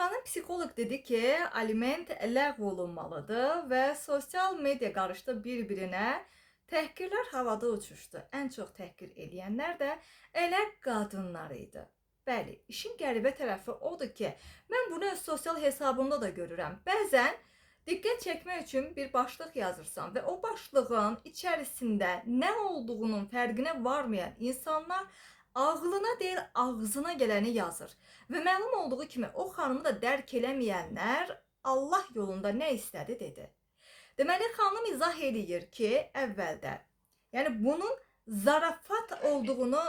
Xanım psixoloq dedi ki, aliment ləğv olunmalıdır və sosial media qarışdı bir-birinə. Təhqirlər havada uçuşdu. Ən çox təhqir eləyənlər də elə qadınlar idi. Bəli, işin qəribə tərəfi odur ki, mən bunu öz sosial hesabımda da görürəm. Bəzən diqqət çəkmək üçün bir başlıq yazırsan və o başlığın içərisində nə olduğunun fərqinə varmayan insanlar ağlına deyil, ağzına gələni yazır. Və məlum olduğu kimi o xanımı da dərk eləməyənlər Allah yolunda nə istədi dedi. Deməli, xanım izah eləyir ki, əvvəldə, yəni bunun zarafat olduğunu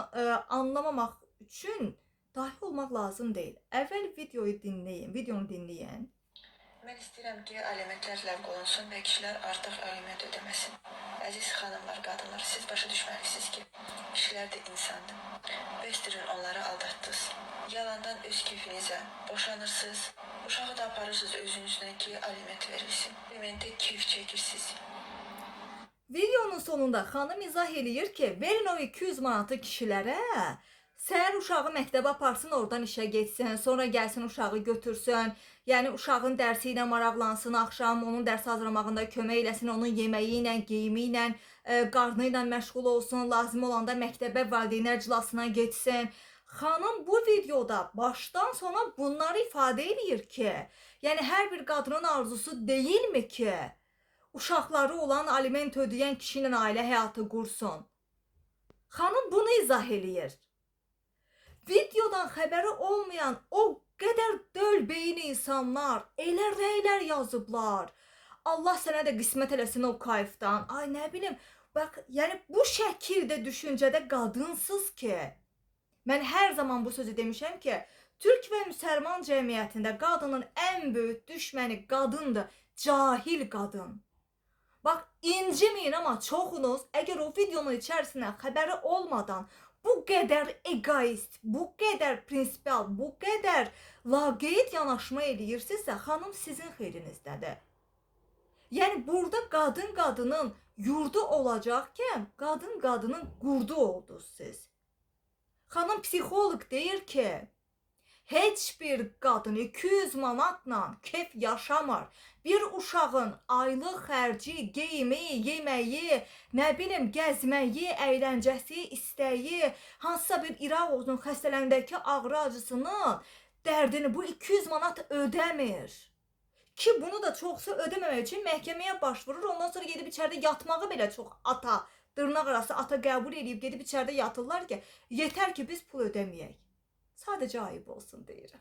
anlamamaq üçün dahi olmaq lazım deyil. Əvvəl videonu dinləyin. Mən istəyirəm ki, alimentlər ləğv olunsun və kişilər artıq aliment ödəməsin. Əziz xanımlar, qadınlar, siz başa düşməlisiniz ki, kişilər də insandır. Bəsdirin onları aldatdınız. Yalandan öz keyfinizə boşanırsınız. Uşağı da aparırsınız özünüzdən ki, aliment verilsin. Alimentə keyf çəkirsiniz. Videonun sonunda xanım izah eləyir ki, verin o 200 manatı kişilərə, səhər uşağı məktəbə aparsın, oradan işə getsin, sonra gəlsin uşağı götürsün, yəni uşağın dərsi ilə maraqlansın, axşam onun dərs hazırlamağında kömək eləsin, onun yeməyi ilə, geyimi ilə, qarnı ilə məşğul olsun, lazım olanda məktəbə valideynlər iclasına getsin. Xanım bu videoda başdan sona bunları ifadə eləyir ki, yəni hər bir qadının arzusu deyilmi ki, uşaqları olan aliment ödəyən kişi ilə ailə həyatı qursun. Xanım bunu izah eləyir. Videodan xəbəri olmayan o qədər dölbeyin insanlar elə rəylər yazıblar. Allah sənə də qismət eləsin o kayfdan. Ay nə bilim, bax, yəni bu şəkildə düşüncədə qadınsız ki, mən hər zaman bu sözü demişəm ki, Türk və müsəlman cəmiyyətində qadının ən böyük düşməni qadındır, cahil qadın. Bax, inciməyin, amma çoxunuz əgər o videonun içərisində xəbəri olmadan bu qədər egoist, bu qədər prinsipial, bu qədər laqeyd yanaşma eləyirsinizsə, xanım sizin xeyrinizdədir. Yəni burada qadın qadının yurdu olacaqkən, qadın qadının qurdu oldunuz siz. Xanım psixoloq deyir ki, heç bir qadın 200 manatla kef yaşamır. Bir uşağın aylıq xərci, geyimi, yeməyi, nə bilim, gəzməyi, əyləncəsi, istəyi, hansısa bir İraq olsun xəstələndəki ağrı acısının dərdini bu 200 manat ödəmir. Ki bunu da çoxsa ödəməmək üçün məhkəməyə başvurur, ondan sonra gedib içəridə yatmağı belə çox ata, dırnaq arası ata qəbul edib gedib içəridə yatırlar ki, yetər ki biz pul ödəməyək. Sadəcə ayıb olsun deyirəm.